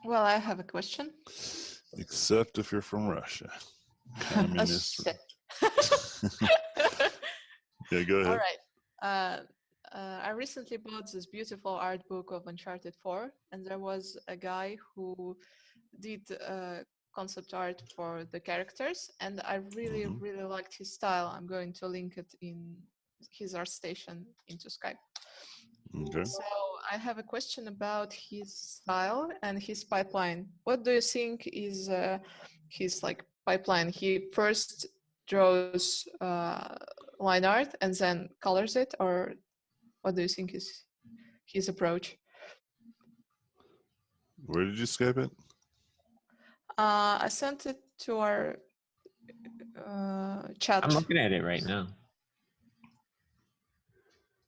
Well, I have a question. Except if you're from Russia. Communist. Yeah, go ahead. All right. I recently bought this beautiful art book of Uncharted 4, and there was a guy who did concept art for the characters, and I really, really liked his style. I'm going to link it in his art station into Skype. Okay. So I have a question about his style and his pipeline. What do you think is his like pipeline? He first draws line art and then colors it, or what do you think is his approach? Where did you Skype it? I sent it to our chat. I'm looking at it right now.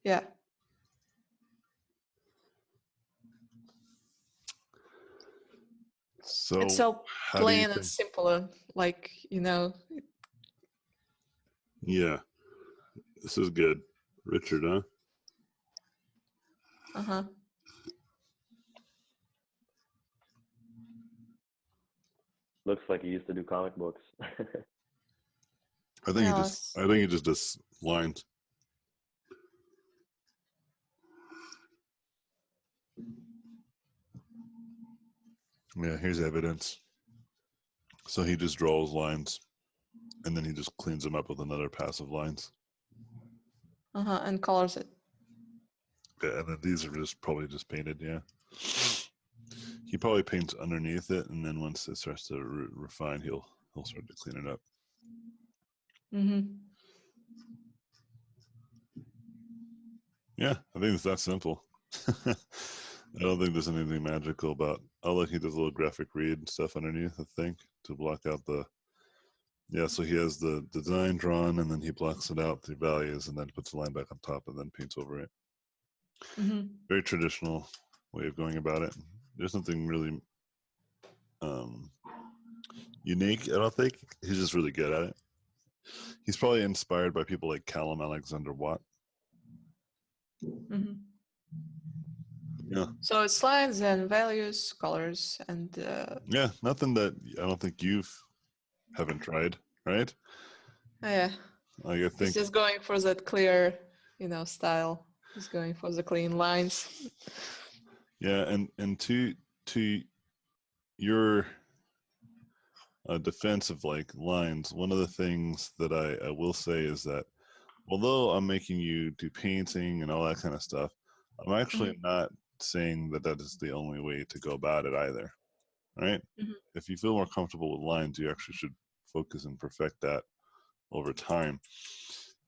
Yeah. So it's so plain and simple, like, you know. Yeah. This is good. Richard, huh? Uh-huh. Looks like he used to do comic books. I think he just does lines. Yeah, here's evidence. So he just draws lines, and then he just cleans them up with another pass of lines. And colors it. Yeah, and then these are just probably just painted. Yeah, he probably paints underneath it, and then once it starts to refine, he'll start to clean it up. Yeah, I think it's that simple. I don't think there's anything magical about. Oh, look, he does a little graphic read and stuff underneath, I think, to block out the. Yeah, so he has the design drawn, and then he blocks it out through values, and then puts the line back on top, and then paints over it. Very traditional way of going about it. There's nothing really unique, I don't think. He's just really good at it. He's probably inspired by people like Callum Alexander Watt. Yeah. So it's lines and values, colors, and yeah, nothing that I don't think haven't tried, right? Yeah. Like I think he's just going for that clear, style. He's going for the clean lines. Yeah, and to your defense of like lines, one of the things that I will say is that although I'm making you do painting and all that kind of stuff, I'm actually not saying that is the only way to go about it either, right? If you feel more comfortable with lines, you actually should focus and perfect that over time.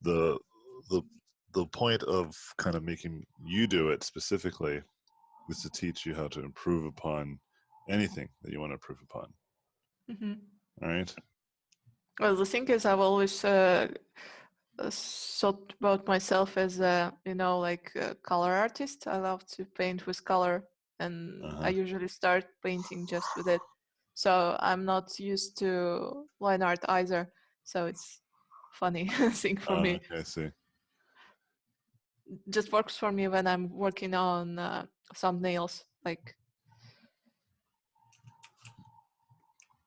The point of kind of making you do it specifically is to teach you how to improve upon anything that you want to improve upon. All right. Well, the thing is, I've always thought about myself as a, color artist. I love to paint with color, and I usually start painting just with it. So I'm not used to line art either. So it's funny thing for me. I see. Just works for me when I'm working on thumbnails, like.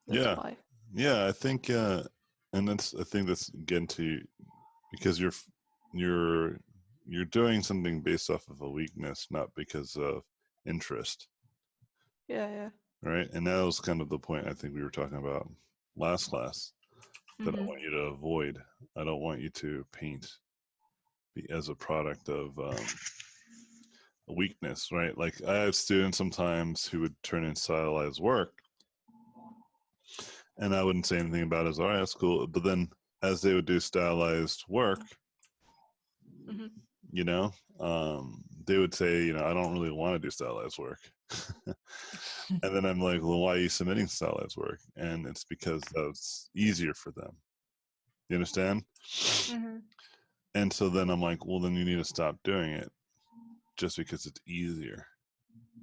Yeah. Why. Yeah, I think, and I think that's again because you're doing something based off of a weakness, not because of interest. Yeah. Right, and that was kind of the point I think we were talking about last class that I want you to avoid. I don't want you to paint as a product of a weakness, right? Like I have students sometimes who would turn in stylized work, and I wouldn't say anything about it as, all right, that's cool. But then as they would do stylized work, they would say, I don't really want to do stylized work. And then I'm like, well, why are you submitting stylized work? And it's because that's easier for them. You understand? And so then I'm like, well, then you need to stop doing it just because it's easier.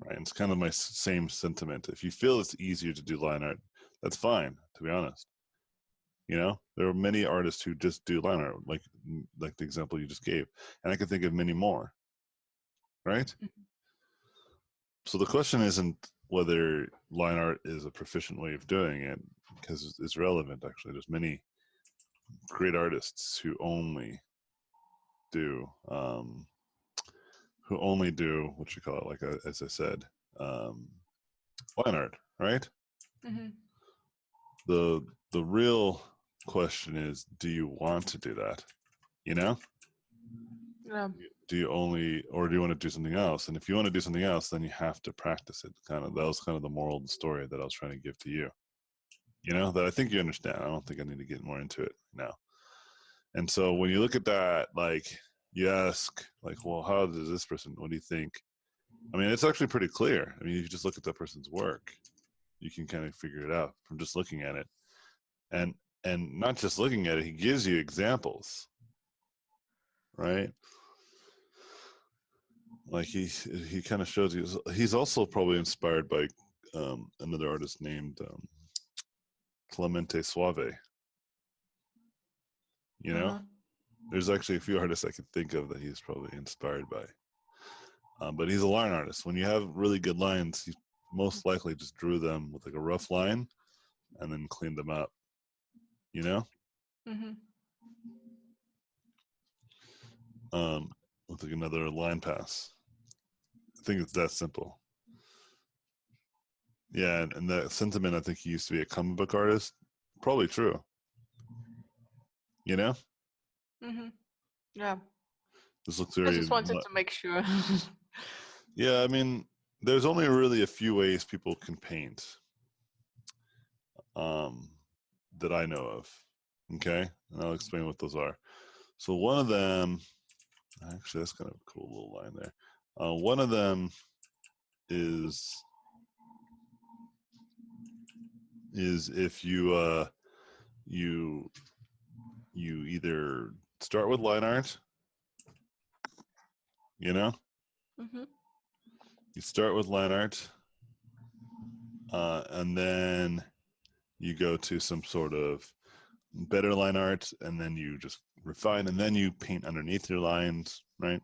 Right? And it's kind of my same sentiment. If you feel it's easier to do line art, that's fine, to be honest. There are many artists who just do line art, like the example you just gave. And I can think of many more. Right? So the question isn't whether line art is a proficient way of doing it, because it's relevant. Actually, there's many great artists who only do what you call it, like as I said, line art, right? Mm-hmm. The real question is, do you want to do that? You know, Yeah. do you only, or do you want to do something else? And if you want to do something else, then you have to practice it. That was kind of the moral of the story that I was trying to give to you. You know, that I think you understand. I don't think I need to get more into it now. And so when you look at that, like, you ask, like, well, how does this person, what do you think? I mean, it's actually pretty clear. I mean, if you just look at that person's work, you can kind of figure it out from just looking at it. And not just looking at it, he gives you examples, right? Like he kind of shows you. He's also probably inspired by another artist named Clemente Suave. You know, there's actually a few artists I could think of that he's probably inspired by. But he's a line artist. When you have really good lines, he most likely just drew them with like a rough line and then cleaned them up. You know, with like another line pass. I think it's that simple. Yeah, and that sentiment, I think he used to be a comic book artist. Probably true. You know? Yeah. This looks I very. just wanted to make sure. Yeah, I mean, there's only really a few ways people can paint that I know of. Okay? And I'll explain what those are. So one of them, actually, that's kind of a cool little line there. One of them is if you either start with line art, you know, you start with line art, and then you go to some sort of better line art, and then you just refine, and then you paint underneath your lines, right?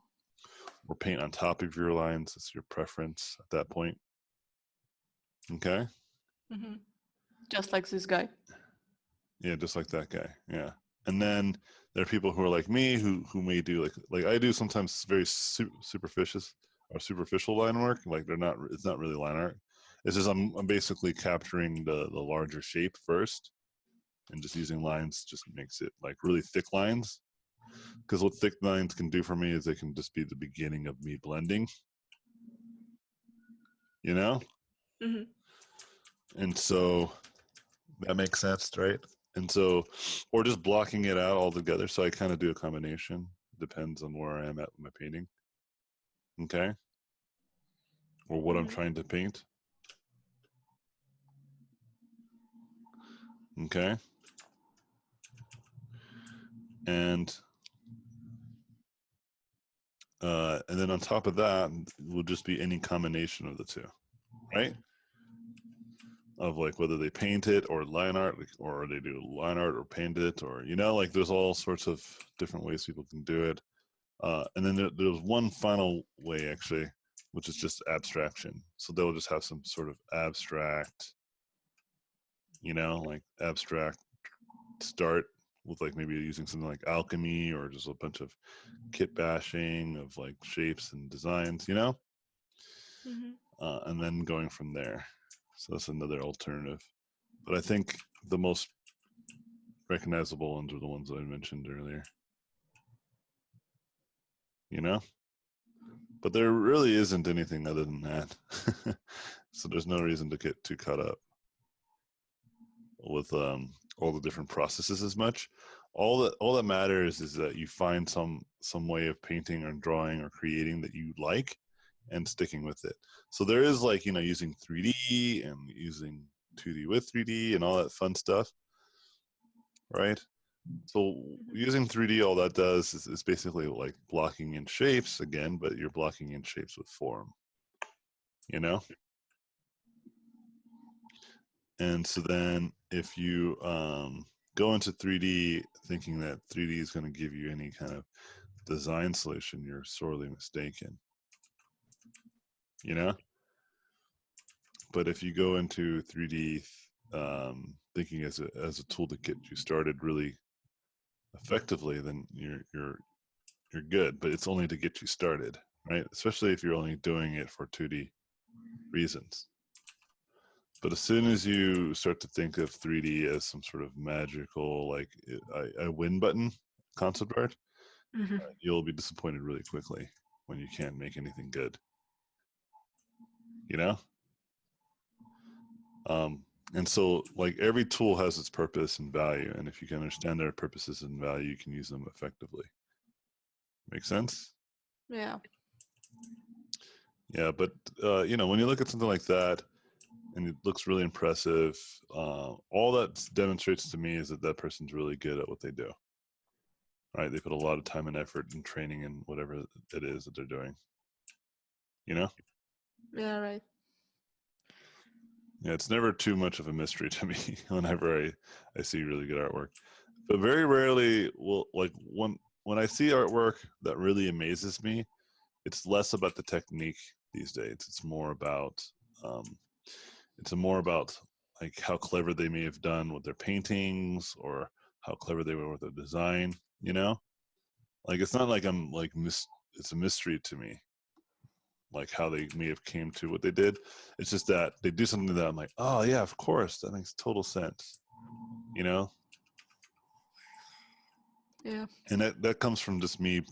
Or paint on top of your lines. It's your preference at that point. Okay. Just like this guy. Yeah, just like that guy. Yeah. And then there are people who are like me who may do like I do sometimes very superficial line work. Like it's not really line art. It's just I'm basically capturing the larger shape first, and just using lines just makes it like really thick lines. Because what thick lines can do for me is they can just be the beginning of me blending. You know? And so that makes sense, right? And so, or just blocking it out altogether. So I kind of do a combination. Depends on where I am at with my painting. Okay. Or what I'm trying to paint. Okay. And then on top of that will just be any combination of the two, right? Of like whether they paint it or line art, or they do line art or paint it, or like there's all sorts of different ways people can do it. And then there's one final way actually, which is just abstraction. So they'll just have some sort of abstract, like abstract start with like maybe using something like alchemy or just a bunch of kit bashing of like shapes and designs, and then going from there. So that's another alternative. But I think the most recognizable ones are the ones I mentioned earlier. But there really isn't anything other than that. So there's no reason to get too caught up with all the different processes as much. All that matters is that you find some way of painting or drawing or creating that you like and sticking with it. So there is like, using 3D and using 2D with 3D and all that fun stuff, right? So using 3D, all that does is basically like blocking in shapes again, but you're blocking in shapes with form, And so then if you go into 3D thinking that 3D is going to give you any kind of design solution, you're sorely mistaken. But if you go into 3D thinking as a tool to get you started really effectively, then you're good. But it's only to get you started, right? Especially if you're only doing it for 2D reasons. But as soon as you start to think of 3D as some sort of magical, like a win button concept art, you'll be disappointed really quickly when you can't make anything good. You know? And so, like, every tool has its purpose and value, and if you can understand their purposes and value, you can use them effectively. Make sense? Yeah. Yeah, but you know, when you look at something like that, and it looks really impressive, all that demonstrates to me is that that person's really good at what they do. Right? They put a lot of time and effort and training in whatever it is that they're doing. You know? Yeah, right. Yeah, it's never too much of a mystery to me whenever I see really good artwork. But very rarely will, like, when I see artwork that really amazes me, it's less about the technique these days. It's more about like how clever they may have done with their paintings or how clever they were with their design, you know? Like, it's not like I'm like it's a mystery to me, like how they may have came to what they did. It's just that they do something that I'm like, oh yeah, of course, that makes total sense, you know? Yeah. And that comes from just me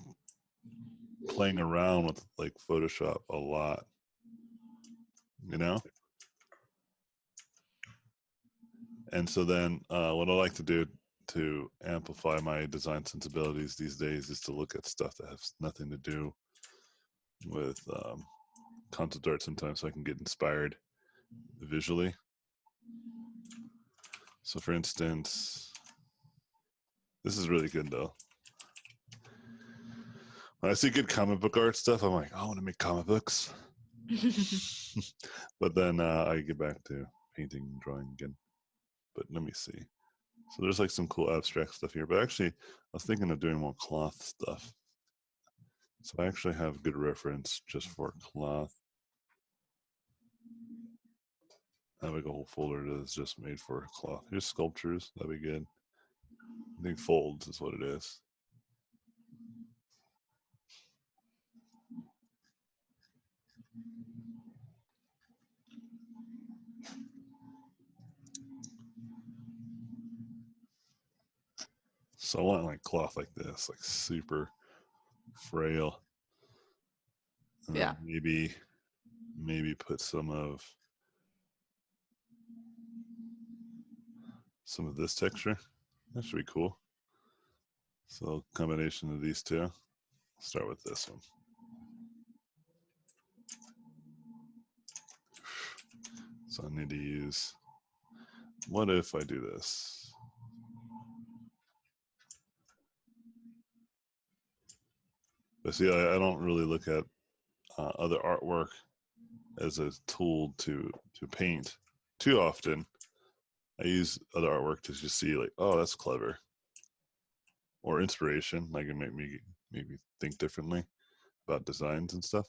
playing around with like Photoshop a lot, you know? And so then what I like to do to amplify my design sensibilities these days is to look at stuff that has nothing to do with concept art sometimes, so I can get inspired visually. So for instance, this is really good though. When I see good comic book art stuff, I'm like, oh, I want to make comic books. But then I get back to painting and drawing again. But let me see. So there's like some cool abstract stuff here. But actually, I was thinking of doing more cloth stuff. So I actually have good reference just for cloth. I have like a whole folder that's just made for cloth. Here's sculptures. That'd be good. I think folds is what it is. So I want like cloth like this, like super frail. And Yeah. then maybe put some of this texture. That should be cool. So combination of these two. I'll start with this one. So I need to use, what if I do this? But see, I don't really look at other artwork as a tool to paint too often. I use other artwork to just see like, oh, that's clever, or inspiration. Like it make me think differently about designs and stuff.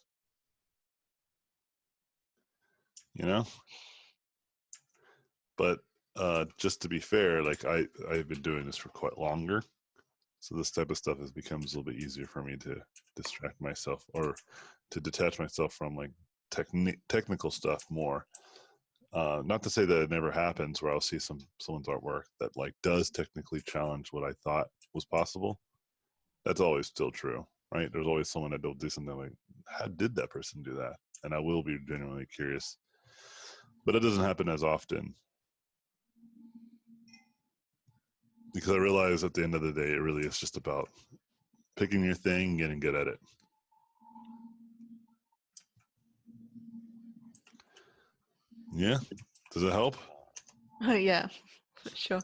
You know. But just to be fair, like I've been doing this for quite longer, so this type of stuff has becomes a little bit easier for me to distract myself or to detach myself from like technical stuff more. Not to say that it never happens where I'll see someone's artwork that like does technically challenge what I thought was possible. That's always still true, right? There's always someone that will do something like, how did that person do that? And I will be genuinely curious, but it doesn't happen as often because I realize at the end of the day, it really is just about picking your thing, getting good at it. Yeah, does it help? Yeah, sure.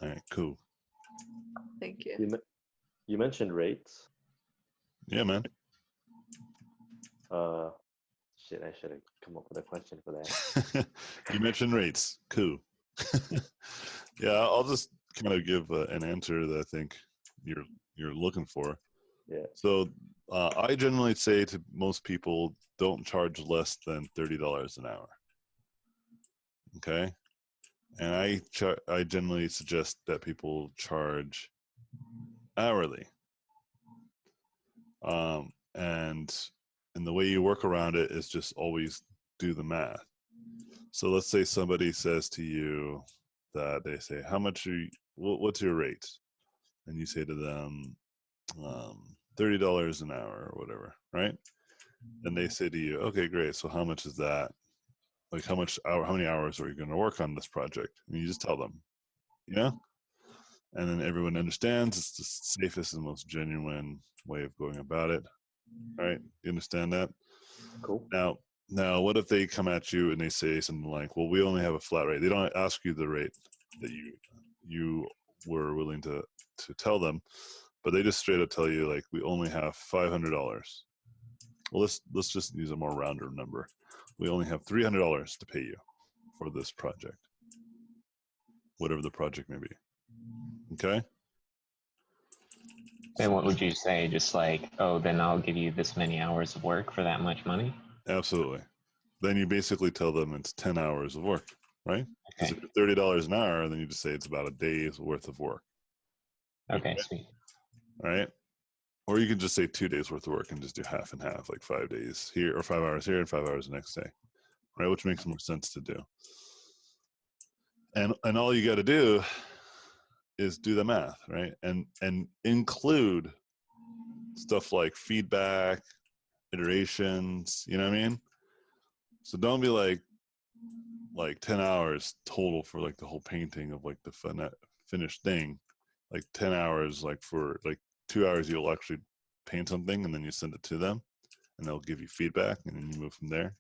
All right, cool. Thank you. You mentioned rates. Yeah, man. Shit, I should have come up with a question for that. You mentioned rates. Cool. Yeah, I'll just kind of give an answer that I think you're looking for. Yeah. So I generally say to most people, don't charge less than $30 an hour. Okay, and I generally suggest that people charge hourly. And the way you work around it is just always do the math. So let's say somebody says to you that they say, "How much are you, what's your rate?" And you say to them, $30 an hour or whatever, right? And they say to you, "Okay, great. So how much is that? Like how many hours are you going to work on this project?" And you just tell them, you know, and then everyone understands. It's the safest and most genuine way of going about it. All right, you understand that? Cool. Now, what if they come at you and they say something like, "Well, we only have a flat rate." They don't ask you the rate that you were willing to tell them, but they just straight up tell you like, "We only have $500." Well, let's just use a more rounder number. We only have $300 to pay you for this project, whatever the project may be. Okay. And what would you say? Just like, oh, then I'll give you this many hours of work for that much money? Absolutely. Then you basically tell them it's 10 hours of work, right? Because Okay. if you're $30 an hour, then you just say it's about a day's worth of work. Okay, sweet. All right. Or you can just say 2 days worth of work and just do half and half, like 5 days here or 5 hours here and 5 hours the next day, right? Which makes more sense to do. And all you got to do is do the math, right? And include stuff like feedback, iterations, you know what I mean? So don't be like 10 hours total for like the whole painting of like the finished thing. Like 10 hours, like for like 2 hours, you'll actually paint something and then you send it to them and they'll give you feedback and then you move from there.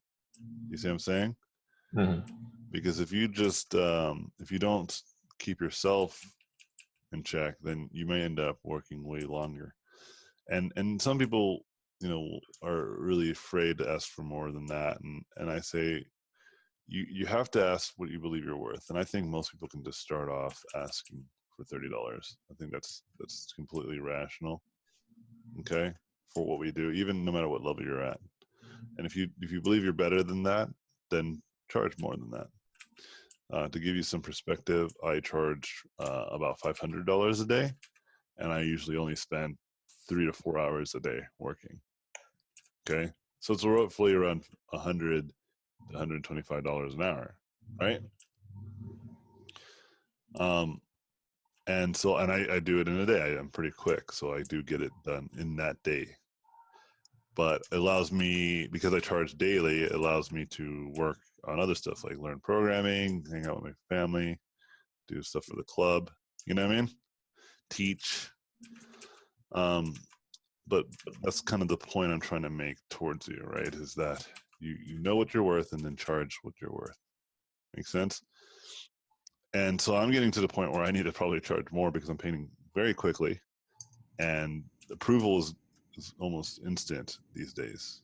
You see what I'm saying? Mm-hmm. Because if you just, if you don't keep yourself in check, then you may end up working way longer. And some people, you know, are really afraid to ask for more than that. And I say, you have to ask what you believe you're worth. And I think most people can just start off asking for $30. I think that's completely rational. Okay, for what we do, even no matter what level you're at. And if you believe you're better than that, then charge more than that. To give you some perspective, I charge about $500 a day, and I usually only spend 3 to 4 hours a day working. Okay, so it's roughly around $100 to $125 an hour, right? And so, and I do it in a day. I'm pretty quick, so I do get it done in that day. But it allows me, because I charge daily, it allows me to work on other stuff like learn programming, hang out with my family, do stuff for the club. You know what I mean? Teach. But that's kind of the point I'm trying to make towards you, right? Is that you know what you're worth and then charge what you're worth. Make sense? And so I'm getting to the point where I need to probably charge more because I'm painting very quickly, and approval is almost instant these days.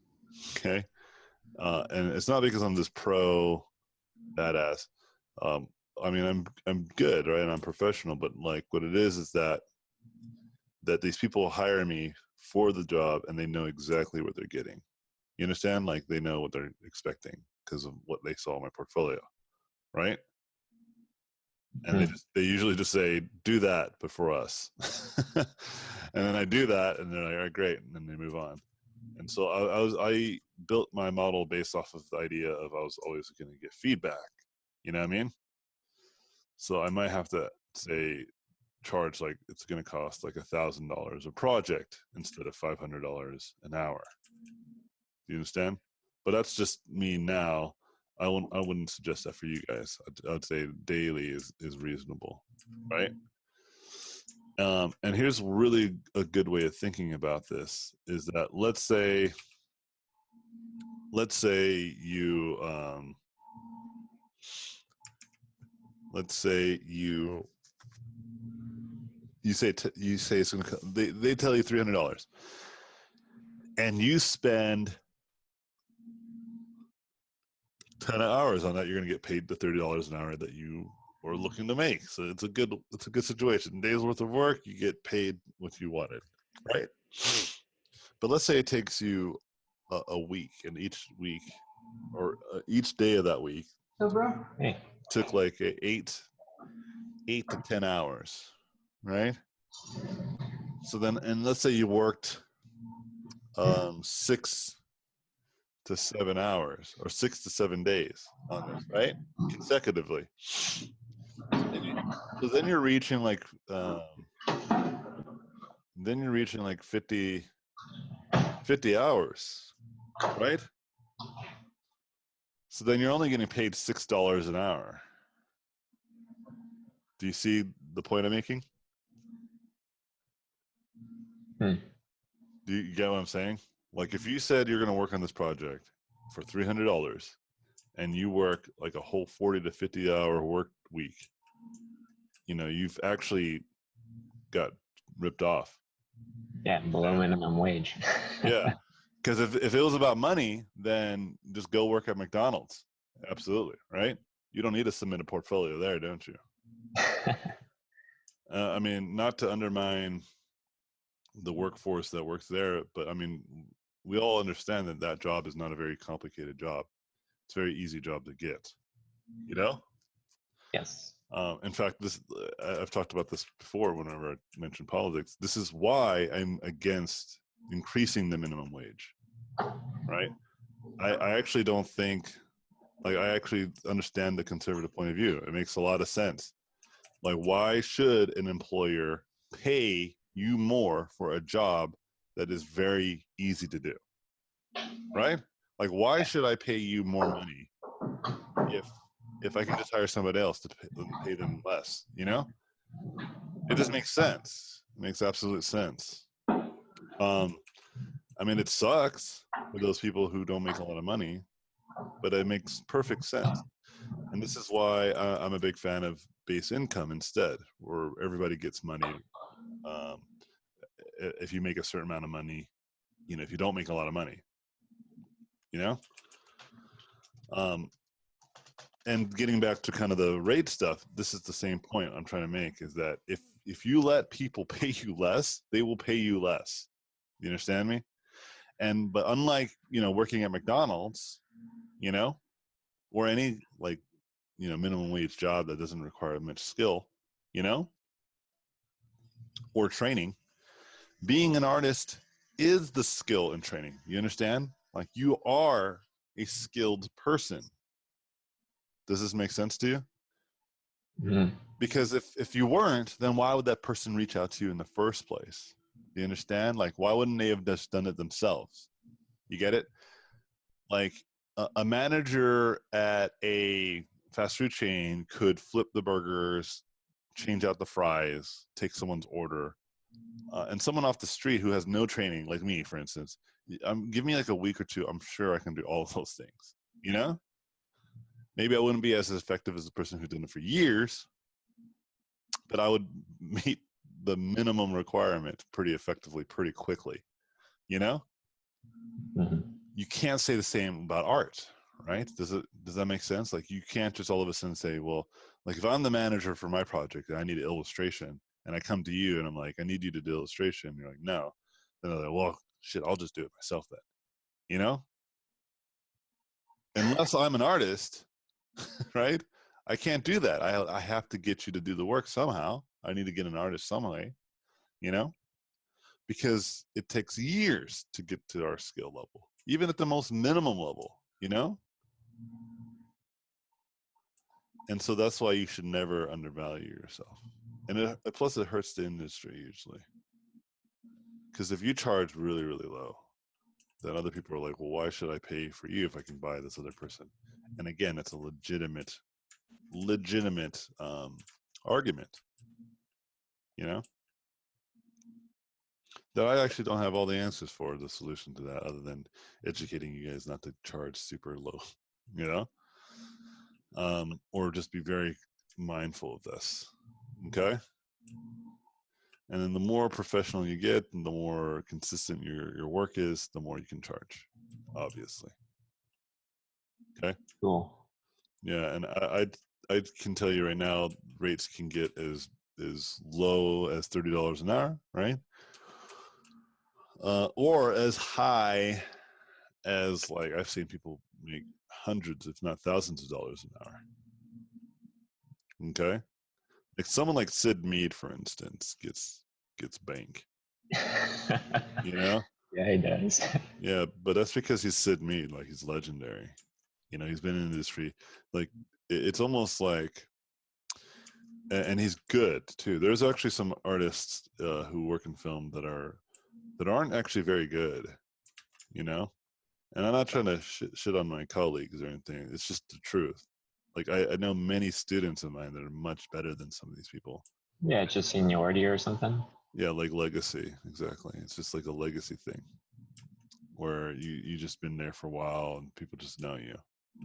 Okay, and it's not because I'm this pro badass. I mean, I'm good, right? And I'm professional, but like what it is that these people hire me for the job and they know exactly what they're getting. You understand? Like they know what they're expecting because of what they saw in my portfolio, right? And they usually just say, "Do that, but for us." And then I do that, and they're like, "All right, great," and then they move on. And so I built my model based off of the idea of I was always going to get feedback. You know what I mean? So I might have to say charge like it's going to cost like $1,000 a project instead of $500 an hour. Do you understand? But that's just me now. I wouldn't suggest that for you guys. I'd say daily is reasonable, right? And here's really a good way of thinking about this is that let's say you you say it's gonna they tell you $300 and you spend 10 hours on that, you're gonna get paid the $30 an hour that you were looking to make. So it's a good situation. Days worth of work, you get paid what you wanted, right? But let's say it takes you a week, and each week or each day of that week. So, bro, hey. took like 8 to 10 hours, right? So then, and let's say you worked 6 to 7 hours or 6 to 7 days on this, right? Consecutively. So then you're reaching like 50 hours, right? So then you're only getting paid $6 an hour. Do you see the point I'm making? Do you get what I'm saying? Like if you said you're going to work on this project for $300 and you work like a whole 40 to 50 hour work week, you know, you've actually got ripped off. Yeah, below minimum wage. Yeah. Because if it was about money, then just go work at McDonald's. Absolutely. Right? You don't need to submit a portfolio there, don't you? I mean, not to undermine the workforce that works there, but I mean, we all understand that that job is not a very complicated job. It's a very easy job to get, you know? Yes. In fact, I've talked about this before whenever I mentioned politics. This is why I'm against increasing the minimum wage, right? I actually don't think, like, I actually understand the conservative point of view. It makes a lot of sense. Like, why should an employer pay you more for a job that is very easy to do, right? Like, why should I pay you more money if I can just hire somebody else to pay them less, you know? It just makes sense. It makes absolute sense. I mean, it sucks for those people who don't make a lot of money, but it makes perfect sense. And this is why I'm a big fan of base income instead, where everybody gets money. If you make a certain amount of money, you know, if you don't make a lot of money, you know? And getting back to kind of the rate stuff, this is the same point I'm trying to make, is that if you let people pay you less, they will pay you less. You understand me? But unlike, you know, working at McDonald's, you know, or any like, you know, minimum wage job that doesn't require much skill, you know, or training, being an artist is the skill and training. You understand? Like, you are a skilled person. Does this make sense to you? Mm-hmm. Because if you weren't, then why would that person reach out to you in the first place? Do you understand? Like, why wouldn't they have just done it themselves? You get it? Like, a manager at a fast food chain could flip the burgers, change out the fries, take someone's order. And someone off the street who has no training, like me, for instance, give me like a week or two, I'm sure I can do all of those things, you know? Maybe I wouldn't be as effective as the person who's done it for years, but I would meet the minimum requirement pretty effectively, pretty quickly, you know? Mm-hmm. You can't say the same about art, right? Does that make sense? Like, you can't just all of a sudden say, well, like, if I'm the manager for my project and I need an illustration, and I come to you and I'm like, I need you to do illustration, and you're like, no. Then I'm like, well, shit, I'll just do it myself then, you know? Unless I'm an artist, right? I can't do that. I have to get you to do the work somehow. I need to get an artist some way, you know? Because it takes years to get to our skill level, even at the most minimum level, you know? And so that's why you should never undervalue yourself. And plus it hurts the industry usually. Because if you charge really, really low, then other people are like, well, why should I pay for you if I can buy this other person? And again, it's a legitimate argument, you know? That I actually don't have all the answers for the solution to that, other than educating you guys not to charge super low, you know? Or just be very mindful of this, okay? And then the more professional you get and the more consistent your work is, the more you can charge, obviously. Okay? Cool. Yeah, and I can tell you right now, rates can get as low as $30 an hour, right? Or as high as, like, I've seen people make hundreds, if not thousands of dollars an hour. Okay, like someone like Sid Mead, for instance, gets bank. You know? Yeah, he does. Yeah, but that's because he's Sid Mead. Like he's legendary. You know, he's been in the industry. Like it's almost like, and he's good too. There's actually some artists who work in film that aren't actually very good. You know, and I'm not trying to shit on my colleagues or anything. It's just the truth. Like I know many students of mine that are much better than some of these people. Yeah, it's just seniority or something. Yeah, like legacy, exactly. It's just like a legacy thing where you just been there for a while and people just know you.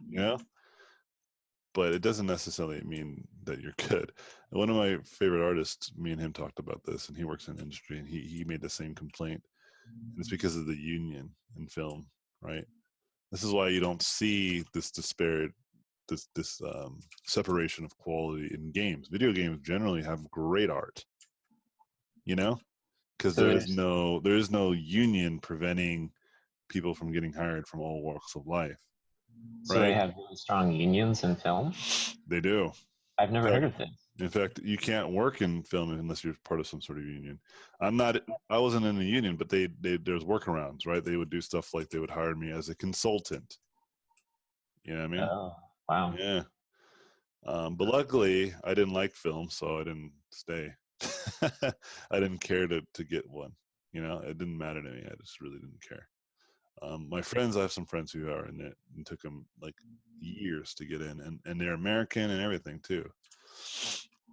You know? But it doesn't necessarily mean that you're good. One of my favorite artists, me and him talked about this, and he works in industry, and he made the same complaint. And it's because of the union in film, right? This is why you don't see this disparate this separation of quality in games. Video games generally have great art, you know, because So there is no union preventing people from getting hired from all walks of life, so they right? have really strong unions in film. They do. I've never In heard fact, of this. in fact, you can't work in film unless you're part of some sort of union. I wasn't in the union, but there's workarounds, right? They would do stuff like they would hire me as a consultant. You know what I mean? Oh, wow. Yeah. But luckily, I didn't like film, so I didn't stay. I didn't care to get one. You know, it didn't matter to me. I just really didn't care. My friends, I have some friends who are in it, and took them like years to get in, and they're American and everything too.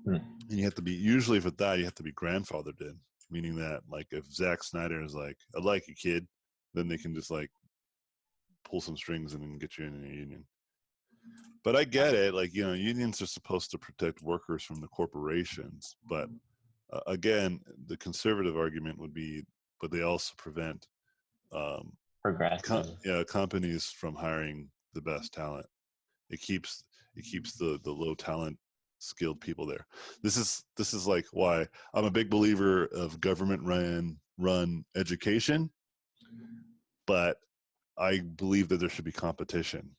Hmm. And you have to be, usually for that, you have to be grandfathered in, meaning that like if Zack Snyder is like, "I like you, kid," then they can just like pull some strings and then get you in a union. But I get it. Like, you know, unions are supposed to protect workers from the corporations. But again, the conservative argument would be, but they also prevent um, Progressive. companies from hiring the best talent. It keeps the low talent skilled people there. This is like why I'm a big believer of government run education, but I believe that there should be competition,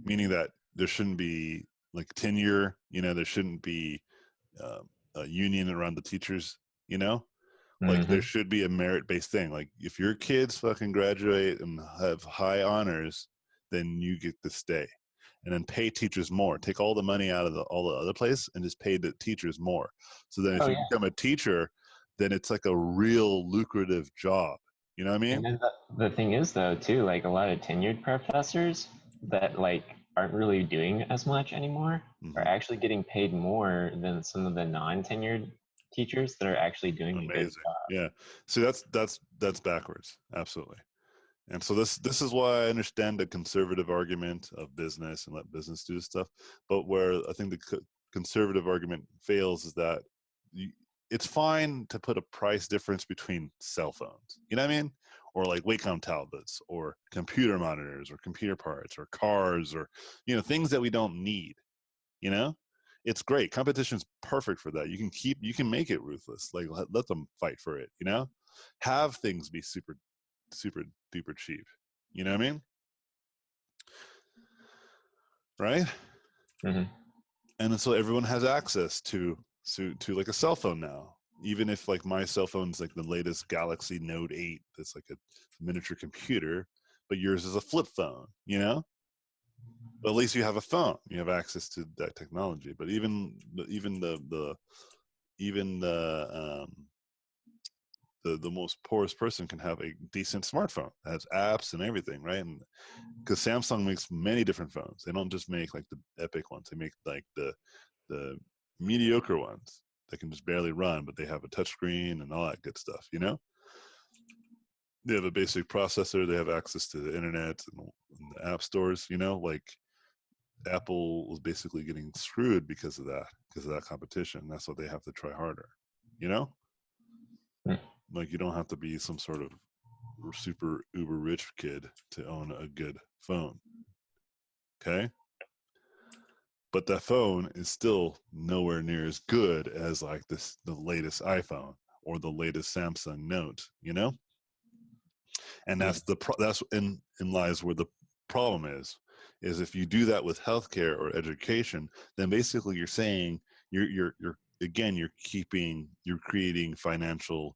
meaning that there shouldn't be like tenure. You know, there shouldn't be a union around the teachers. You know, like there should be a merit-based thing. Like if your kids fucking graduate and have high honors, then you get to stay, and then pay teachers more. Take all the money out of all the other place and just pay the teachers more. So then, if Oh, you yeah. become a teacher, then it's like a real lucrative job. You know what I mean? And then the thing is, though, too, like a lot of tenured professors that like aren't really doing as much anymore Mm-hmm. are actually getting paid more than some of the non-tenured teachers that are actually doing a good Amazing. job. Yeah. See, that's backwards. Absolutely. And so this is why I understand the conservative argument of business and let business do stuff. But where I think the conservative argument fails is that it's fine to put a price difference between cell phones. You know what I mean? Or like Wacom tablets, or computer monitors, or computer parts, or cars, or things that we don't need. You know, it's great. Competition's perfect for that. You can make it ruthless. Like let them fight for it. You know, have things be super duper cheap. You know what I mean? Right? Mm-hmm. And then so everyone has access to like a cell phone now. Even if like my cell phone's like the latest Galaxy Note 8, that's like a miniature computer, but yours is a flip phone, you know? But at least you have a phone. You have access to that technology. But even the most poorest person can have a decent smartphone that has apps and everything, right? And because Samsung makes many different phones, they don't just make like the epic ones. They make like the mediocre ones that can just barely run, but they have a touchscreen and all that good stuff. You know, they have a basic processor. They have access to the internet and the app stores. You know, like Apple was basically getting screwed because of that competition. That's why they have to try harder. You know, like you don't have to be some sort of super uber rich kid to own a good phone. Okay. But that phone is still nowhere near as good as like the latest iPhone or the latest Samsung Note, you know? And that's that's in lies where the problem is if you do that with healthcare or education, then basically you're saying you're again, you're creating financial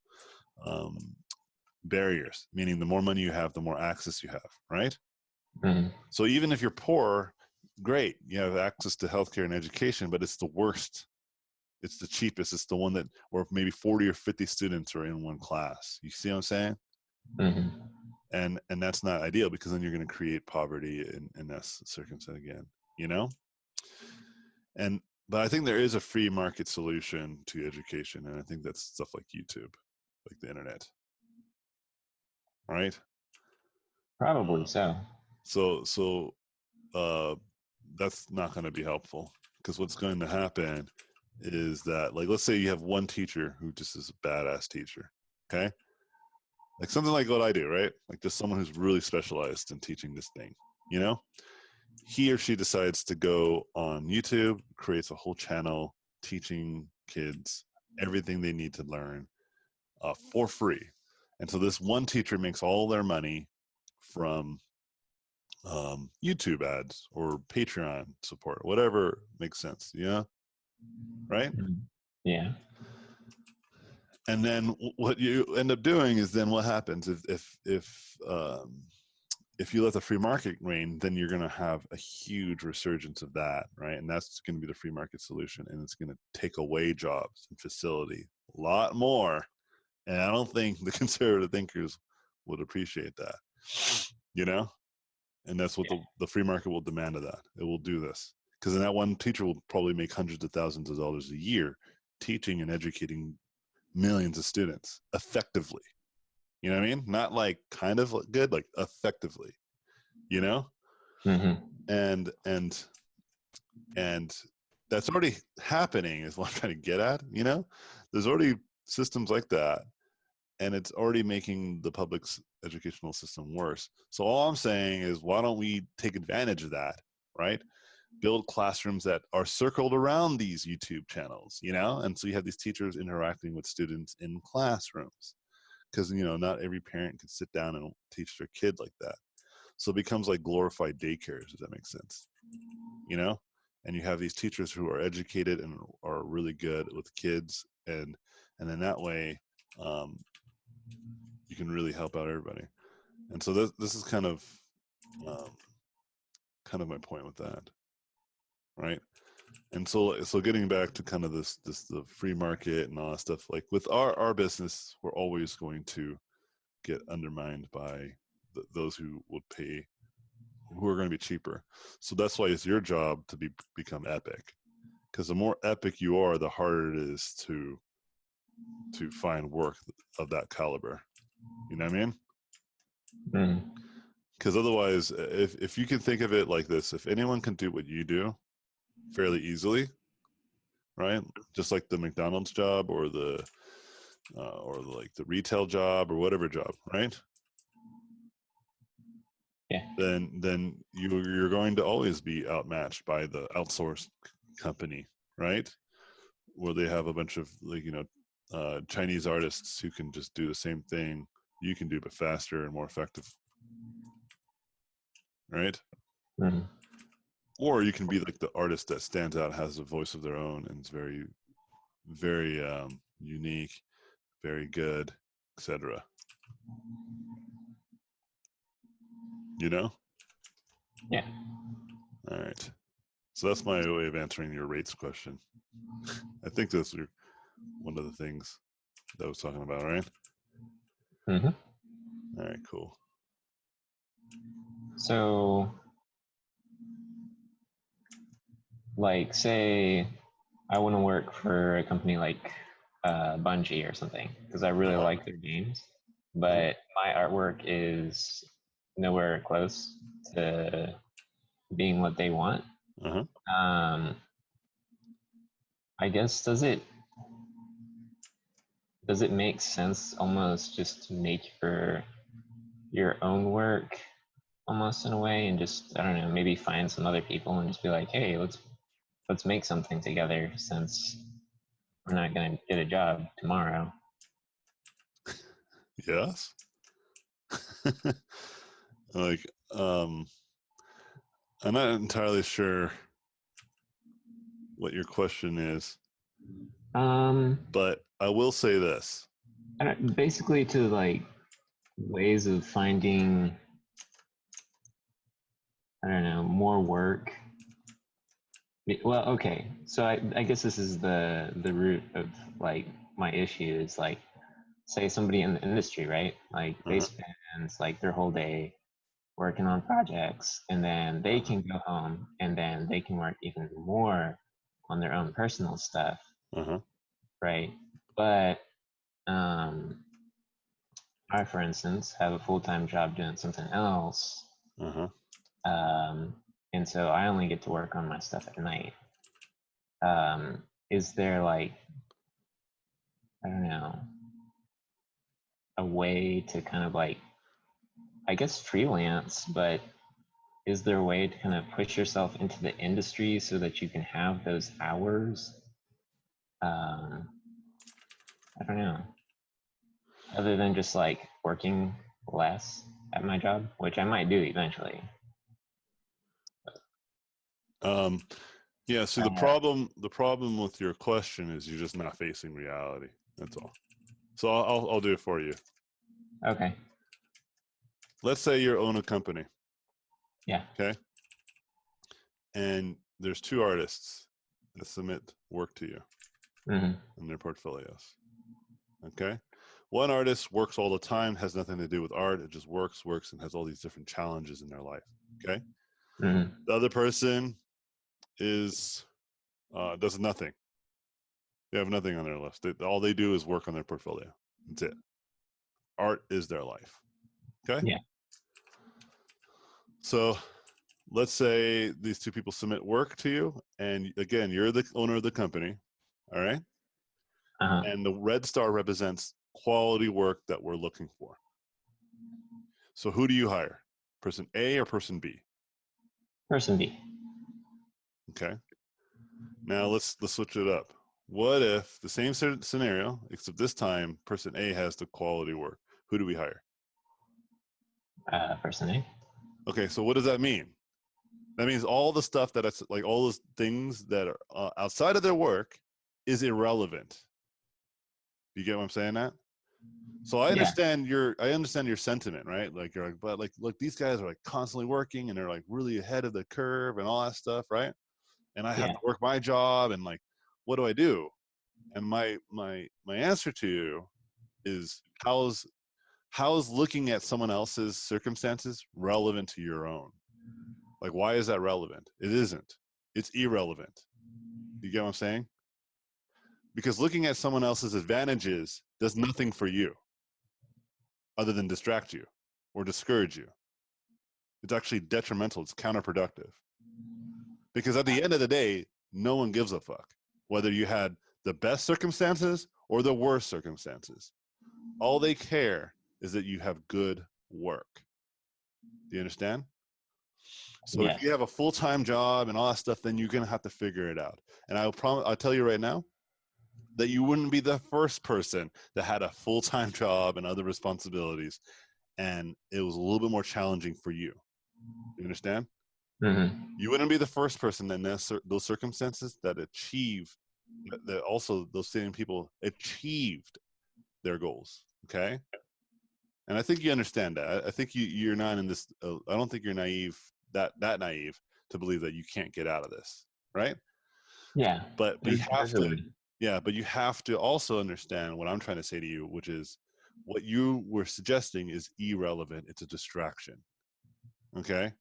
barriers, meaning the more money you have, the more access you have, right? Mm-hmm. So even if you're poor, great, you have access to healthcare and education, but it's the worst. It's the cheapest. It's the one that, or maybe 40 or 50 students are in one class. You see what I'm saying? Mm-hmm. And that's not ideal, because then you're going to create poverty in that circumstance again, you know? But I think there is a free market solution to education, and I think that's stuff like YouTube, like the internet, right? Probably so. So that's not going to be helpful, because what's going to happen is that, like, let's say you have one teacher who just is a badass teacher, okay? Like something like what I do, right? Like just someone who's really specialized in teaching this thing, you know? He or she decides to go on YouTube, creates a whole channel teaching kids everything they need to learn for free. And so this one teacher makes all their money from YouTube ads or Patreon support, whatever makes sense. Yeah. Right. Yeah. And then what you end up doing is, then what happens if you let the free market reign, then you're going to have a huge resurgence of that, right? And that's going to be the free market solution, and it's going to take away jobs and facility a lot more. And I don't think the conservative thinkers would appreciate that, you know? And that's what the free market will demand of that. It will do this, because then that one teacher will probably make hundreds of thousands of dollars a year teaching and educating millions of students effectively. You know what I mean? Not like kind of good, like effectively, you know? Mm-hmm. And that's already happening, is what I'm trying to get at, you know? There's already systems like that, and it's already making the public educational system worse. So all I'm saying is, why don't we take advantage of that, right? Build classrooms that are circled around these YouTube channels, you know? And so you have these teachers interacting with students in classrooms, because, you know, not every parent can sit down and teach their kid like that. So it becomes like glorified daycares, does that make sense? You know? And you have these teachers who are educated and are really good with kids, and in that way, you can really help out everybody. And so this is kind of my point with that, right? And so getting back to kind of this the free market and all that stuff, like with our business, we're always going to get undermined by those who would pay, who are going to be cheaper. So that's why it's your job to become epic, because the more epic you are, the harder it is to find work of that caliber. You know what I mean? Mm-hmm. Because otherwise, if you can think of it like this, if anyone can do what you do fairly easily, right? Just like the McDonald's job or like the retail job or whatever job, right? Yeah. Then you're going to always be outmatched by the outsourced company, right? Where they have a bunch of, like, you know, Chinese artists who can just do the same thing you can do, but faster and more effective, right? Mm-hmm. Or you can be like the artist that stands out, has a voice of their own, and is very, very unique, very good, etc. You know? Yeah. All right. So that's my way of answering your rates question. I think that's one of the things that I was talking about, right? Mm-hmm. All right, cool. So, like, say I want to work for a company like Bungie or something, because I really like their games, but my artwork is nowhere close to being what they want. Uh-huh. I guess does it make sense almost just to make your own work almost in a way, and just, I don't know, maybe find some other people and just be like, hey, let's make something together, since we're not going to get a job tomorrow. Yes. Like, I'm not entirely sure what your question is, Um, but I will say this. basically to like ways of finding, I don't know, more work. Well, okay. So I guess this is the root of like my issue is like, say somebody in the industry, right? Like they Uh-huh. spend like their whole day working on projects, and then they can go home and then they can work even more on their own personal stuff, Uh-huh. right? But I, for instance, have a full-time job doing something else, Uh-huh. and so I only get to work on my stuff at night. Is there like, I don't know, a way to kind of like, I guess freelance, but is there a way to kind of push yourself into the industry so that you can have those hours? I don't know. Other than just like working less at my job, which I might do eventually. Yeah, so Uh, the problem with your question is you're just not facing reality. That's all. So I'll do it for you. okay. Let's say you own a company, Yeah. okay? And there's two artists that submit work to you Mm-hmm. in their portfolios. Okay? One artist works all the time, has nothing to do with art. It just works, and has all these different challenges in their life. Okay? Mm-hmm. The other person is does nothing. They have nothing on their list. All they do is work on their portfolio. That's it. Art is their life. Okay? Yeah. So let's say these two people submit work to you, and again, you're the owner of the company. All right? Uh-huh. And the red star represents quality work that we're looking for. So who do you hire? Person A or person B? Person B. Okay. Now let's switch it up. What if the same scenario, except this time person A has the quality work? Who do we hire? Person A. Okay, so what does that mean? That means all the stuff that it's like all those things that are outside of their work is irrelevant. You get what I'm saying? That. So I Yeah. understand your sentiment, right? Like you're like, but like, look, these guys are like constantly working and they're like really ahead of the curve and all that stuff, right? And I have Yeah. to work my job and like, what do I do? And my answer to you is how's looking at someone else's circumstances relevant to your own? Like, why is that relevant? It isn't. It's irrelevant. You get what I'm saying? Because looking at someone else's advantages does nothing for you other than distract you or discourage you. It's actually detrimental. It's counterproductive. Because at the end of the day, no one gives a fuck whether you had the best circumstances or the worst circumstances. All they care is that you have good work. Do you understand? So if Yes. you have a full-time job and all that stuff, then you're gonna have to figure it out. And I'll tell you right now that you wouldn't be the first person that had a full-time job and other responsibilities, and it was a little bit more challenging for you. You understand? Mm-hmm. You wouldn't be the first person in those circumstances that also those same people achieved their goals. Okay. And I think you understand that. I think you're not in this. I don't think you're naive, that naive to believe that you can't get out of this, right? Yeah. But you have There's a to, way. yeah. But you have to also understand what I'm trying to say to you, which is what you were suggesting is irrelevant. It's a distraction. Okay.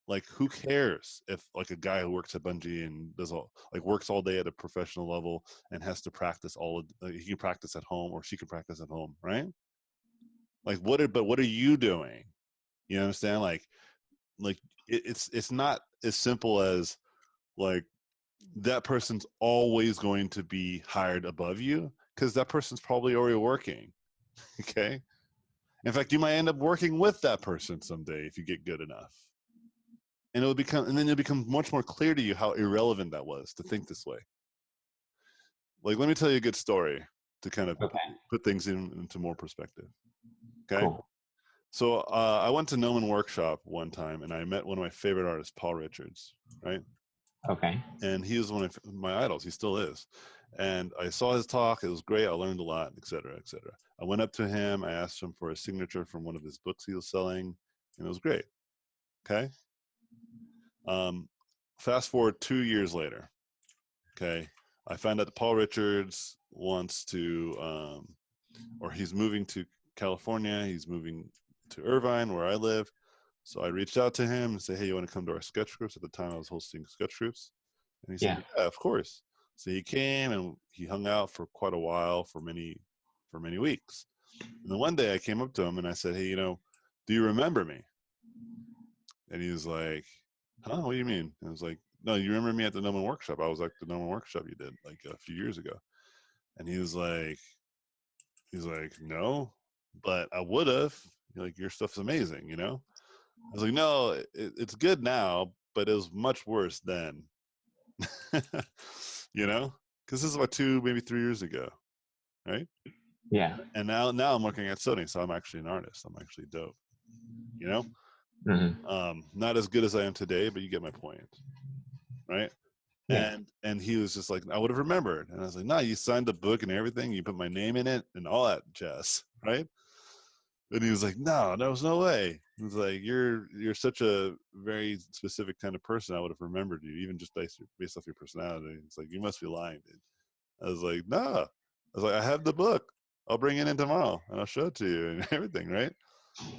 Like, who cares if like a guy who works at Bungie and does all like works all day at a professional level and has to practice he can practice at home or she can practice at home, right? Like, what are you doing? You understand? Like it's not as simple as like that person's always going to be hired above you because that person's probably already working. Okay. In fact, you might end up working with that person someday if you get good enough. And then it'll become much more clear to you how irrelevant that was to think this way. Like, let me tell you a good story to kind of Okay. put things into more perspective. Okay. Cool. So I went to Noman Workshop one time and I met one of my favorite artists, Paul Richards, right? Okay. And he was one of my idols. He still is. And I saw his talk. It was great. I learned a lot, et cetera, et cetera. I went up to him. I asked him for a signature from one of his books he was selling, and it was great. Okay. Fast forward 2 years later. Okay. I found out that Paul Richards wants to, or he's moving to California. He's moving to Irvine, where I live. So I reached out to him and said, hey, you want to come to our sketch groups? At the time, I was hosting sketch groups. And he said, Yeah. yeah, of course. So he came and he hung out for quite a while, for many weeks. And then one day I came up to him and I said, hey, you know, do you remember me? And he was like, huh, what do you mean? And I was like, no, you remember me at the No One Workshop? I was like the No One Workshop you did like a few years ago. And he was like, no, but I would have. Like, your stuff's amazing, you know? I was like, no, it's good now, but it was much worse then. You know? Because this is about 2, maybe 3 years ago, right? Yeah. And now I'm working at Sony, so I'm actually an artist. I'm actually dope, you know? Not as good as I am today, but you get my point, right? Yeah. And he was just like, I would have remembered. And I was like, no, you signed the book and everything. You put my name in it and all that jazz, right? And he was like, no, there was no way. He was like, you're such a very specific kind of person. I would have remembered you, even just based off your personality. It's like, you must be lying, dude. I was like, nah. I was like, I have the book. I'll bring it in tomorrow and I'll show it to you and everything, right?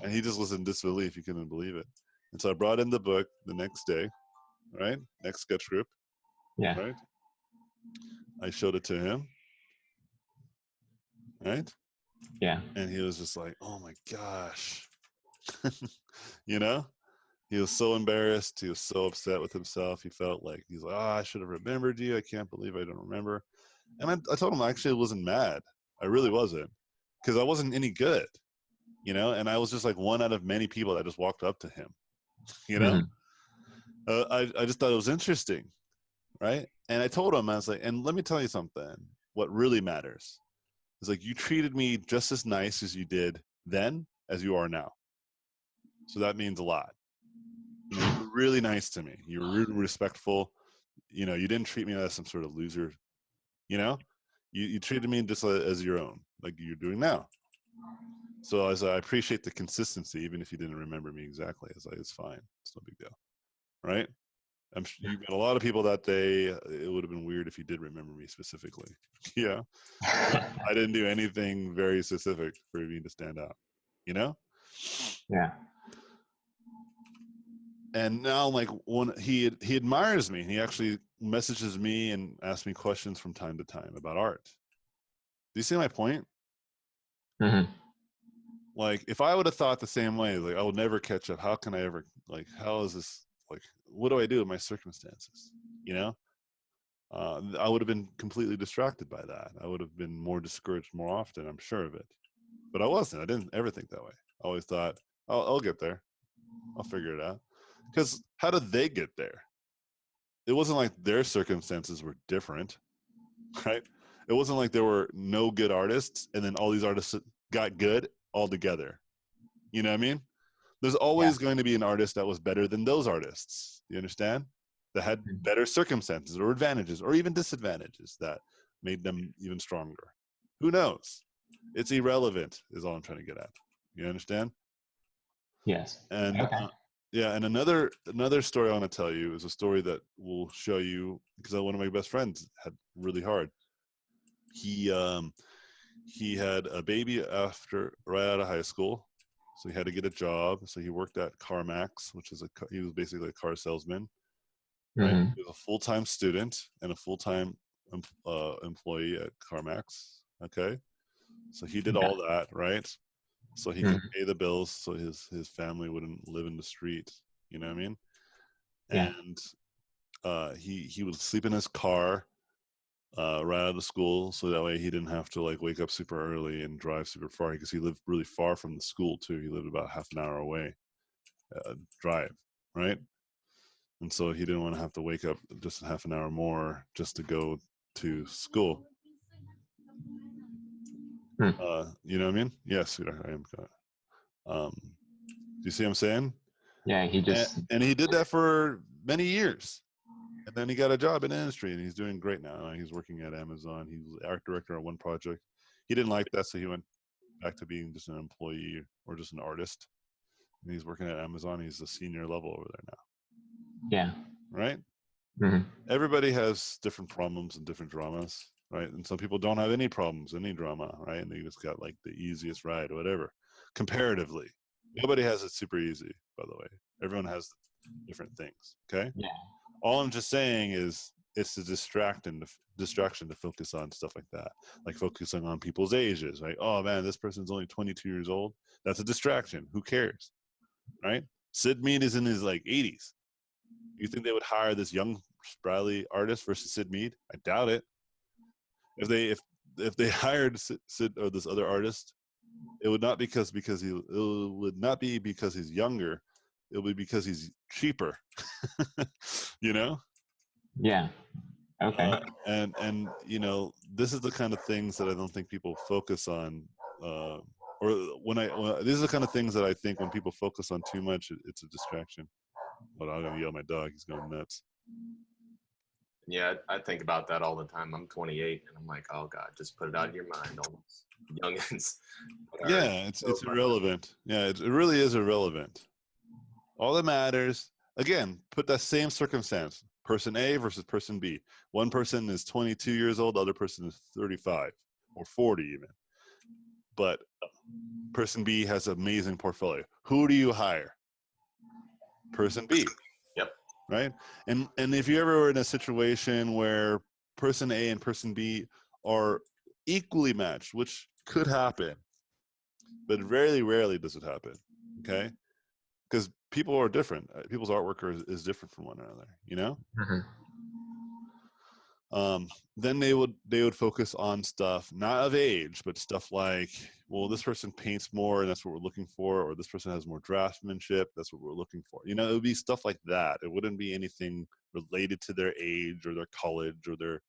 And he just was in disbelief. He couldn't believe it. And so I brought in the book the next day, right? Next sketch group, Yeah. right? I showed it to him, right? Yeah. And he was just like, oh my gosh. You know? He was so embarrassed. He was so upset with himself. He felt like, he's like, oh, I should have remembered you. I can't believe I don't remember. And I told him I actually wasn't mad. I really wasn't. Because I wasn't any good, you know? And I was just like one out of many people that just walked up to him, you know? I just thought it was interesting, right? And I told him, I was like, and let me tell you something. What really matters is like, you treated me just as nice as you did then as you are now. So that means a lot. You know, you were really nice to me. You were really respectful. You know, you didn't treat me as some sort of loser. You know, you treated me just as your own, like you're doing now. So as I appreciate the consistency, even if you didn't remember me exactly, it's fine. It's no big deal, right? You met a lot of people that day. It would have been weird if you did remember me specifically. Yeah, but I didn't do anything very specific for me to stand out. You know? Yeah. And now, like, when he admires me, he actually messages me and asks me questions from time to time about art. Do you see my point? Like, if I would have thought the same way, like, I will never catch up. How can I ever, like, how is this, like, what do I do in my circumstances? You know? I would have been completely distracted by that. I would have been more discouraged more often, I'm sure of it. But I wasn't. I didn't ever think that way. I always thought, I'll get there. I'll figure it out. Because how did they get there? It wasn't like their circumstances were different, right? It wasn't like there were no good artists and then all these artists got good all together. You know what I mean? There's always going to be an artist that was better than those artists. You understand? That had better circumstances or advantages or even disadvantages that made them even stronger. Who knows? It's irrelevant is all I'm trying to get at. You understand? Yes. And Okay. yeah, and another story I want to tell you is a story that will show you, because one of my best friends had really hard. He had a baby right out of high school, so he had to get a job. So he worked at CarMax, which is he was basically a car salesman. Right, he was a full-time student and a full-time employee at CarMax. Okay, so he did all that, right? So he could pay the bills, so his family wouldn't live in the street. You know what I mean? Yeah. And he would sleep in his car right out of school, so that way he didn't have to like wake up super early and drive super far, because he lived really far from the school too. He lived about half an hour away, drive, right? And so he didn't want to have to wake up just half an hour more just to go to school. You know what I mean? Yes, sweetheart, I am. Do you see what I'm saying? Yeah, he just. And he did that for many years. And then he got a job in industry, and he's doing great now. He's working at Amazon. He was art director on one project. He didn't like that, so he went back to being just an employee or just an artist. And he's working at Amazon. He's a senior level over there now. Yeah. Right? Mhm. Everybody has different problems and different dramas, right? And some people don't have any problems, any drama, right? And they just got like the easiest ride or whatever. Comparatively, nobody has it super easy, by the way. Everyone has different things, okay? Yeah. All I'm just saying is it's a distraction to focus on stuff like that, like focusing on people's ages, right? Oh man, this person's only 22 years old. That's a distraction. Who cares, right? Sid Mead is in his like 80s. You think they would hire this young spry artist versus Sid Mead? I doubt it. If they hired Sid or this other artist, it would not because it would not be because he's younger. It would be because he's cheaper. You know? Yeah. Okay. And you know, this is the kind of things that I don't think people focus on. Or these are the kind of things that I think when people focus on too much, it's a distraction. But I'm gonna yell at my dog. He's going nuts. Yeah, I think about that all the time. I'm 28, and I'm like, oh God, just put it out of your mind, all these youngins. Yeah, it's irrelevant. Yeah, it really is irrelevant. All that matters, again, put that same circumstance, person A versus person B. One person is 22 years old, the other person is 35 or 40 even. But person B has an amazing portfolio. Who do you hire? Person B. Yep. Right? And if you ever were in a situation where person A and person B are equally matched, which could happen, but very rarely does it happen. Okay? Because people are different. People's artwork is different from one another, you know? Mhm. Then they would focus on stuff not of age, but stuff like, well, this person paints more and that's what we're looking for, or this person has more draftsmanship, that's what we're looking for. You know, it would be stuff like that. It wouldn't be anything related to their age or their college or their,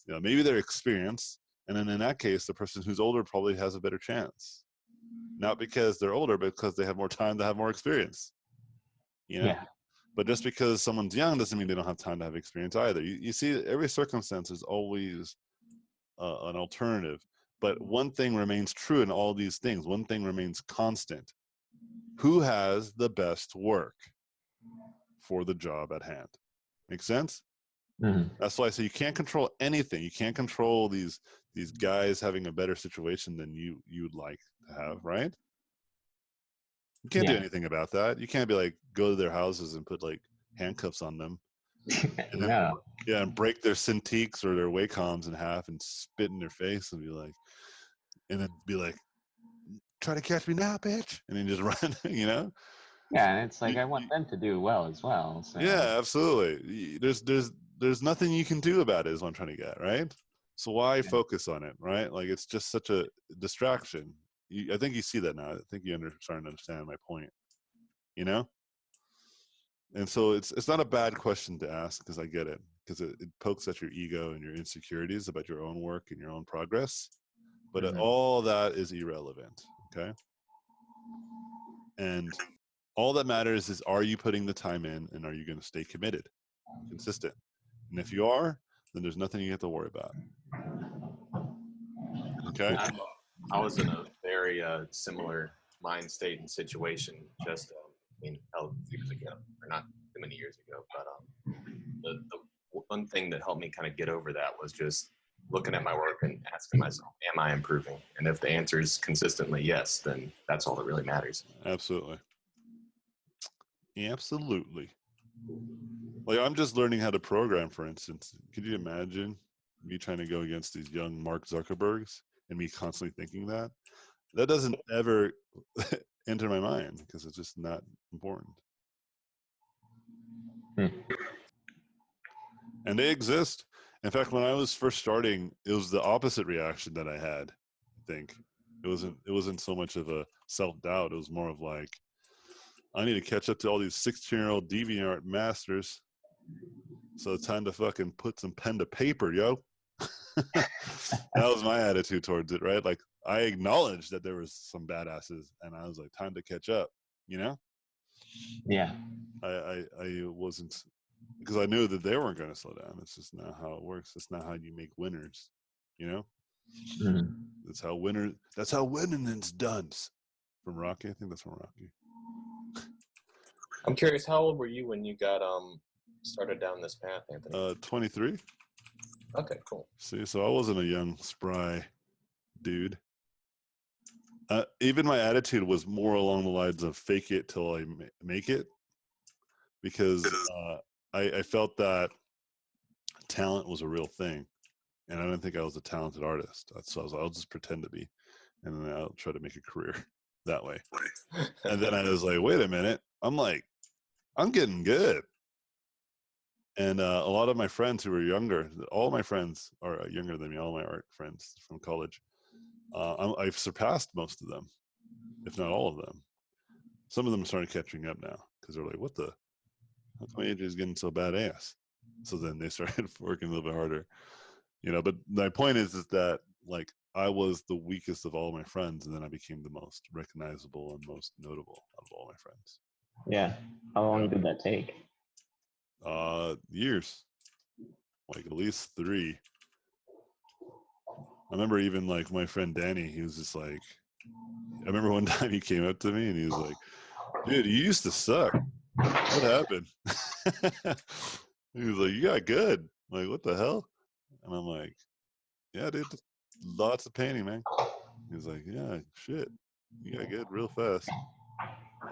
you know, maybe their experience. And then in that case, the person who's older probably has a better chance. Not because they're older, but because they have more time to have more experience. You know? Yeah. But just because someone's young doesn't mean they don't have time to have experience either. You see, every circumstance is always an alternative. But one thing remains true in all these things. One thing remains constant. Who has the best work for the job at hand? Make sense? Mhm. That's why I say you can't control anything. You can't control these guys having a better situation than you would like to have, right? You can't do Yeah. anything about that. You can't be like, go to their houses and put like handcuffs on them. And then, No. yeah, and break their Cintiqs or their Wacom in half and spit in their face and be like, try to catch me now, bitch, and then just run, you know? Yeah, and it's like I want them to do well as well. So Yeah, absolutely. There's nothing you can do about it is what I'm trying to get, right? So why focus on it, right? Like it's just such a distraction. I think you see that now. I think you're starting to understand my point, you know? And so it's not a bad question to ask because I get it, because it pokes at your ego and your insecurities about your own work and your own progress. But Mhm. all that is irrelevant, okay? And all that matters is, are you putting the time in and are you going to stay committed, consistent? And if you are, then there's nothing you have to worry about. Okay? I was in a very similar mind state and situation just, hell, years ago, or not too many years ago. But the one thing that helped me kind of get over that was just looking at my work and asking myself, am I improving? And if the answer is consistently yes, then that's all that really matters. Absolutely. Absolutely. Like I'm just learning how to program, for instance. Could you imagine me trying to go against these young Mark Zuckerbergs and me constantly thinking that? That doesn't ever enter my mind because it's just not important. Hmm. And they exist. In fact, when I was first starting, it was the opposite reaction that I had. I think it wasn't so much of a self-doubt. It was more of like, I need to catch up to all these 16-year-old DeviantArt masters. So it's time to fucking put some pen to paper, yo. That was my attitude towards it, right? Like I acknowledged that there was some badasses, and I was like, time to catch up. You know? Yeah. I wasn't because I knew that they weren't going to slow down. It's just not how it works. It's not how you make winners, you know? Mm. That's how winning is done. From Rocky, I think that's from Rocky. I'm curious, how old were you when you got started down this path, Anthony? 23. Okay, cool. See, so I wasn't a young, spry dude. Even my attitude was more along the lines of fake it till I make it, because I felt that talent was a real thing, and I didn't think I was a talented artist. So I was like, I'll just pretend to be, and then I'll try to make a career that way. And then I was like, wait a minute, I'm getting good. And a lot of my friends who were younger, all my friends are younger than me, all my art friends from college. I've surpassed most of them, if not all of them. Some of them started catching up now because they're like, how come AJ is getting so badass? So then they started working a little bit harder, you know. But my point is that like I was the weakest of all my friends, and then I became the most recognizable and most notable out of all my friends. Yeah. How long did that take? Years, like at least 3. I remember even like my friend Danny, he was just like, I remember one time he came up to me and he was like, dude, you used to suck. What happened? He was like, you got good. I'm like, what the hell? And I'm like, yeah, dude, lots of painting, man. He was like, yeah, shit, you got good real fast.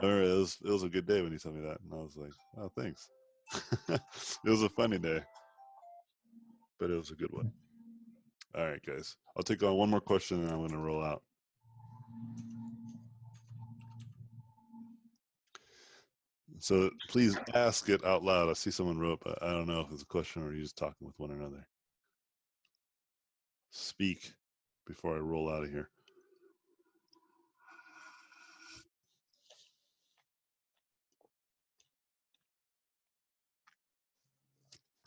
All right, it was a good day when he told me that. And I was like, oh, thanks. It was a funny day, but it was a good one. All right, guys. I'll take on one more question and I'm going to roll out. So please ask it out loud. I see someone wrote, but I don't know if it's a question or you're just talking with one another. Speak before I roll out of here.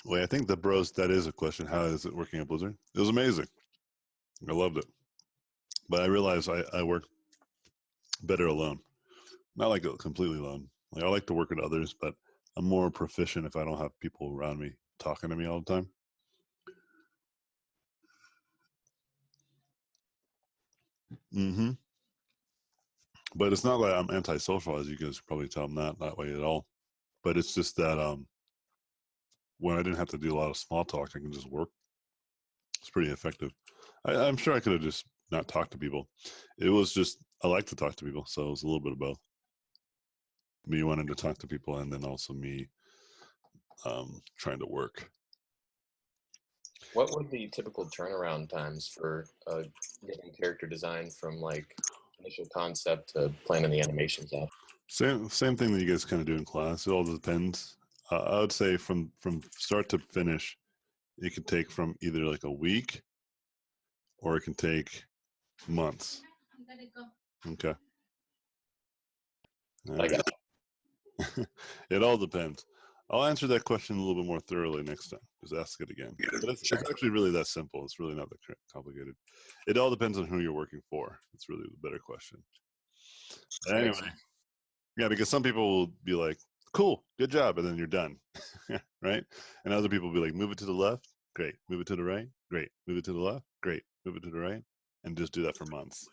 Wait, I think the bros, that is a question. How is it working at Blizzard? It was amazing. I loved it. But I realized I work better alone. Not like completely alone. Like I like to work with others, but I'm more proficient if I don't have people around me talking to me all the time. Mm-hmm. But it's not like I'm antisocial, as you guys probably tell. I'm not that way at all. But it's just that when I didn't have to do a lot of small talk, I can just work. It's pretty effective. I'm sure I could have just not talked to people. It was just, I like to talk to people, so it was a little bit of both. Me wanting to talk to people and then also me trying to work. What were the typical turnaround times for getting character design from like initial concept to planning the animations out? Same thing that you guys kind of do in class. It all depends. I would say from start to finish, it could take from either like a week or it can take months. Okay. All right. It all depends. I'll answer that question a little bit more thoroughly next time. Just ask it again. But it's actually really that simple. It's really not that complicated. It all depends on who you're working for. It's really the better question. Anyway, yeah, because some people will be like, cool, good job, and then you're done, right? And other people will be like, move it to the left, great. Move it to the right, great. Move it to the left, great. Move it to the right, and just do that for months.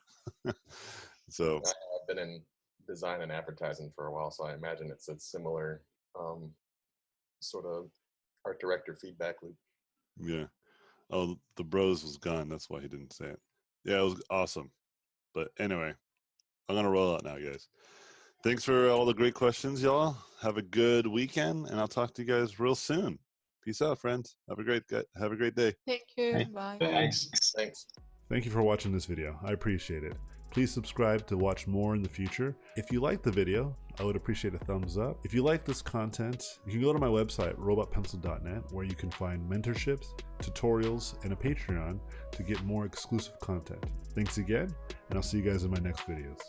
So I've been in design and advertising for a while, so I imagine it's a similar sort of art director feedback loop. yeah. Oh, the bros was gone. That's why he didn't say it. Yeah, it was awesome. But anyway, I'm gonna roll out now, guys. Thanks for all the great questions, y'all. Have a good weekend, and I'll talk to you guys real soon. Peace out, friends. Have a great day. Thank you. Hey. Bye. Thanks. Thank you for watching this video. I appreciate it. Please subscribe to watch more in the future. If you liked the video, I would appreciate a thumbs up. If you like this content, you can go to my website, robotpencil.net, where you can find mentorships, tutorials, and a Patreon to get more exclusive content. Thanks again, and I'll see you guys in my next videos.